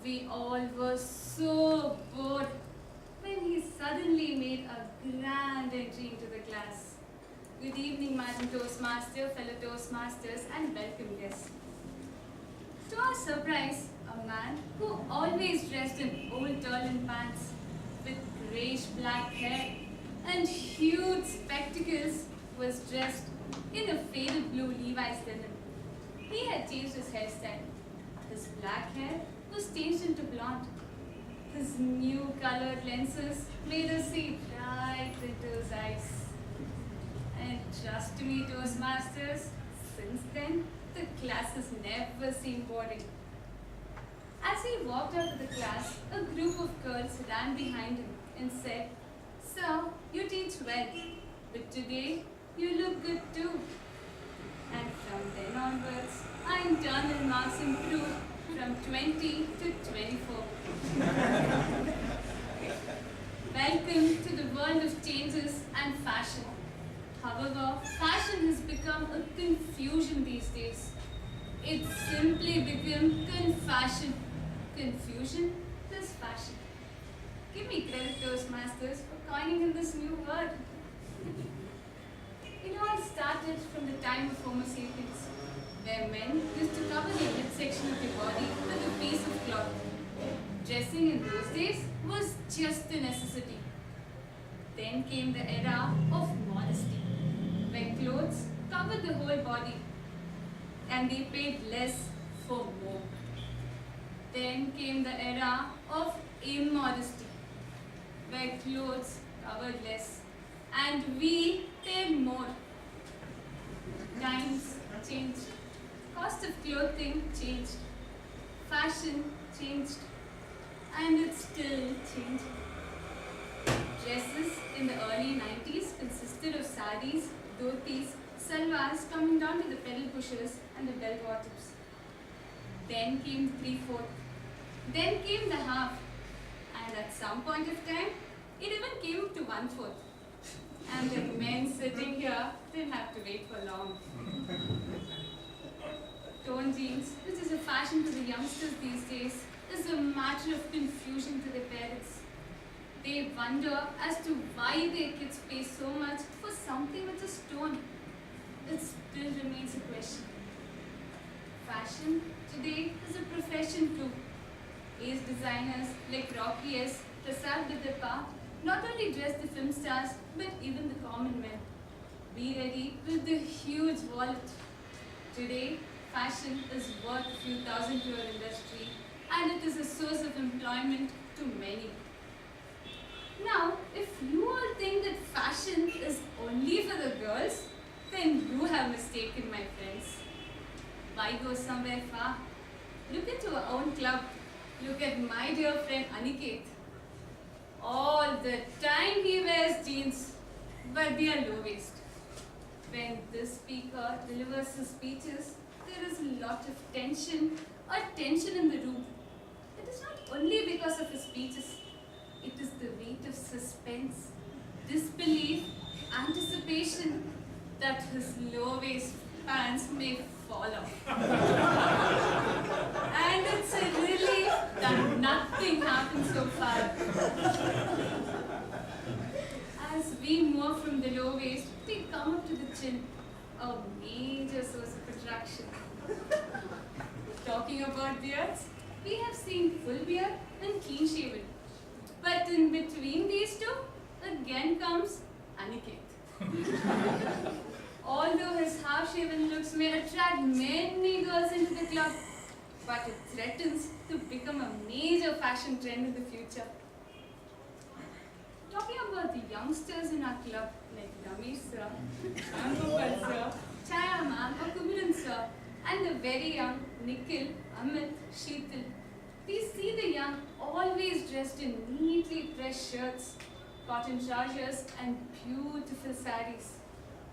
We all were so bored when he suddenly made a grand entry into the class. Good evening, Madam Toastmaster, fellow Toastmasters, and welcome guests. To our surprise, a man who always dressed in old turban pants with grayish black hair and huge spectacles was dressed in a faded blue Levi's denim. He had changed his hairstyle. His black hair was changed into blonde. His new colored lenses made us see right into his eyes. And trust me, Toastmasters, since then, the classes never seemed boring. As he walked out of the class, a group of girls ran behind him and said, "Sir, you teach well, but today you look good too." And from then onwards, our internal marks improved from 20 to 24. Welcome to the world of changes and fashion. However, fashion has become a confusion these days. It's simply become confashion. Confusion plus fashion. Give me credit, Toastmasters, for coining in this new word. It all started from the time of Homo sapiens, where men used to cover the midsection of the body with a piece of cloth. Dressing in those days was just a necessity. Then came the era of modesty, where clothes covered the whole body and they paid less for more. Then came the era of immodesty, where clothes covered less and we paid more. Times changed, cost of clothing changed, fashion changed, and it's still changing. Dresses in the early 90s consisted of saris, dhotis, salwars coming down to the pedal pushers and the bell bottoms. Then came 3/4. Then came the half. And at some point of time, it even came to 1/4. And the men sitting here didn't have to wait for long. Torn jeans, which is a fashion for the youngsters these days, is a matter of confusion to their parents. They wonder as to why their kids pay so much for something which is torn. It still remains a question. Fashion today is a profession too. Ace designers like Rocky S, Prasad Vidapa not only dress the film stars but even the common men. Be ready with the huge wallet. Today, fashion is worth a few thousand to our industry and it is a source of employment to many. Now, if you all think that fashion is only for the girls, then you have mistaken, my friends. Why go somewhere far? Look into our own club. Look at my dear friend Aniket. All the time he wears jeans, but they are low waist. When this speaker delivers his speeches, there is a lot of tension in the room. It is not only because of his speeches. It is the weight of suspense, disbelief, anticipation that his low waist pants may fall off. And it's a relief that nothing happened so far. As we move from the low waist, we come up to the chin, a major source of attraction. Talking about beards, we have seen full beard and clean shaven. But in between these two, again comes Aniket. Although his half-shaven looks may attract many girls into the club, but it threatens to become a major fashion trend in the future. Talking about the youngsters in our club, like Ramesh sir, Rangopal sir, Chaya ma'am, or Kumaran sir, and the very young Nikhil, Amit, Sheetal, we see the young always dressed in neatly pressed shirts, cotton trousers, and beautiful saris.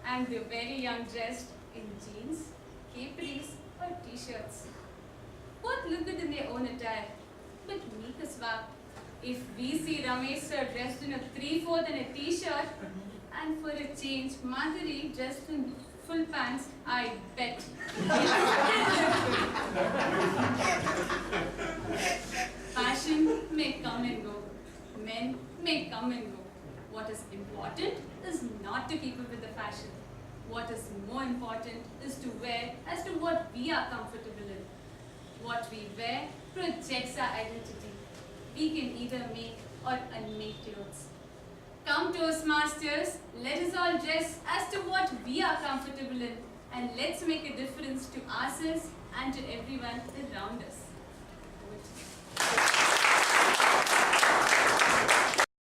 And the very young dressed in jeans, caparis, or t-shirts. Both look good in their own attire, but make us swap. If we see Ramesh sir dressed in a 3/4 and a t-shirt, and for a change, Madhuri dressed in full pants, I bet. may come and go. What is important is not to keep up with the fashion. What is more important is to wear as to what we are comfortable in. What we wear projects our identity. We can either make or unmake clothes. Come Toastmasters, let us all dress as to what we are comfortable in, and let's make a difference to ourselves and to everyone around us. Over to you.